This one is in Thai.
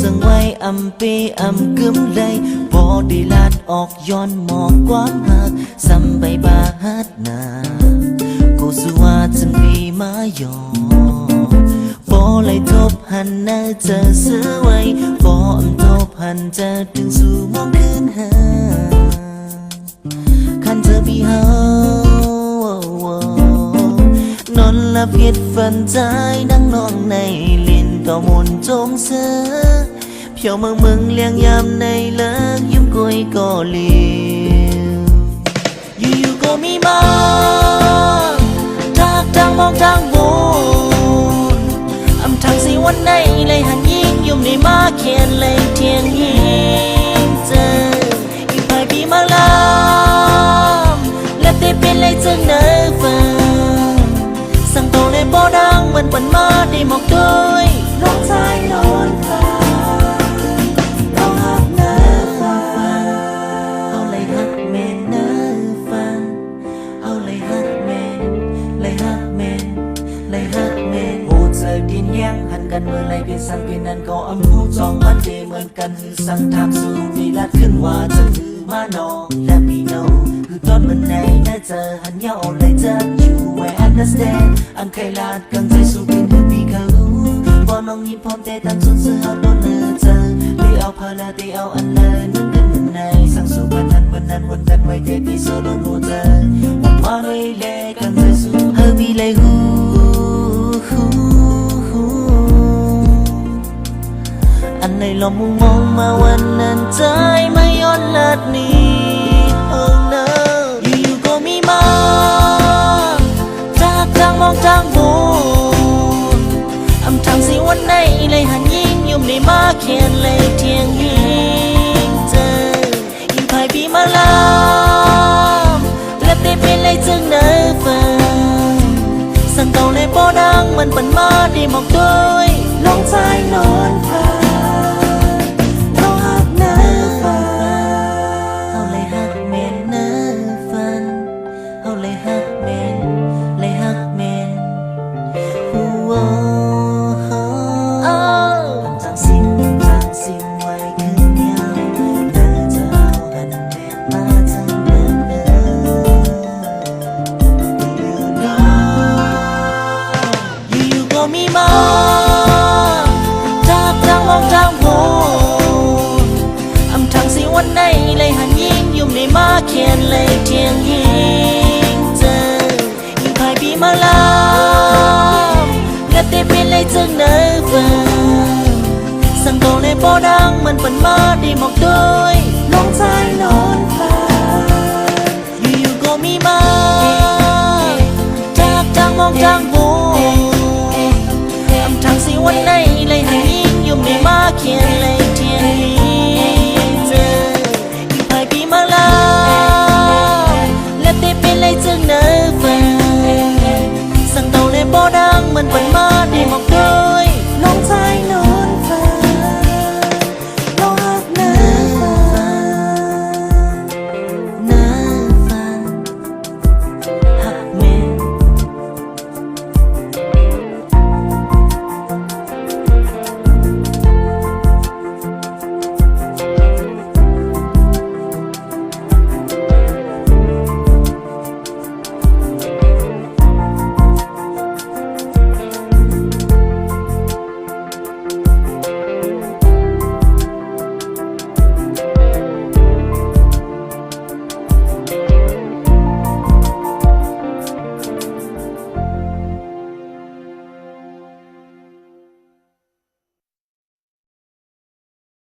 สังไว้อำเปอำกึมเลยพอได้ลาดออกย้อนหมอกความหักซ้ำใบบาฮัดนากูสว่าจังปีมายอพอเลยทบหันเนอเจอซื้อไว้พออำทบหันเจอถึงสู่มองคืนหาคันเธอปีเฮานอนละเพียดฝันใจนั่งนองในลินก็มุนจงเสือเพียวเมืองเลี้ยงยามในเลิกยิ้มกุยก็เลี้ยวอยู่ๆก็มีมาทักทางมองทางบนอำทางสิวันไหนเลยหันยิงยุ่มได้มาเขียนเลยเทียงยิงเจออีกภายปีมาลามและเตเป็นเลยจึงเนื้อฟังสั่งโตเลยบ่ดังมันปั่นมาได้หมอกด้วยลงใจนอนฟังเราหักเนื้อฟังเอาเลยหักเมนเนื้อฟังเอาเลยหักเมนเลยหักเมนเลยหักเมนหูเจอกินแย่งหันกันเมื่อไรเพียงสั่งเพียงนั้นก็อำหูจองมันเดเหมือนกันคือสั่งทำสูงดีลัดขึ้นว่าจะคือมานองและมีโนคือต้นมันในน่าเจอหันยาวเลยเจออยู่understand อันเคยลาดกันใจสู้กินคือพี่เขาพอน้องยิ้มพร้อมแต่ตั้งสุดเสื้อเอาโดนเนื้อเจอหรือเอาพาลาตีเอาอันเลยนึกกันเหมือนในสั่งสู้กันนั้นวันนั้นวันกันไว้เทพี่โซโลโนเจอวันมาด้วยเล่กันใจสู้เฮอบีเลยฮูอันในลมมุงมองมาวันนั้นใจไม่ย้อนลัดนี้oh no อยู่ๆก็มีมาทางมองทางบนอำทางสิวันไหนเลยหันยิงยุ่มได้มาเขียนเลยเทียงยิงเจอยิ่งภายปีมาลามและเตเป็นเลยจึงเนื้อฟังสั่งเต่าเลยบ่ดังมันปั่นมาได้หมอกด้วยลงใจนอนฟังเราหักเนื้อฟังเอาเลยหักเมนเนื้อฟังเอาเลยหักเมนเลยหักเมนหัวจางสิ่งไว้คืนยาวเดินจะเอาหันแดดมาทั้งเดินอยู่ๆก็มีมาจากทางมองทางบนอำทางสิวันไหนเลยหันยิงยุ่มได้มาเขียนเลยเทียงยิงเจอยิ่งภายปีมาลามและเตเป็นเลยจึงเนื้อฟังสั่งโตเลยบ่ดังมันปั่นมาได้หมอกด้วยลงใจนอนฟังอยู่ๆก็มีมาจากทางมองทางบนอำทางสิวันไหนเลยหันยิงยุ่มได้มาเขียนเลยเทียงยิงเจอยิ่งภายปีมาลามและเตเป็นเลยจึงเนื้อฟังสั่งเต่าเลยบ่ดังมันปั่นมาได้หมอก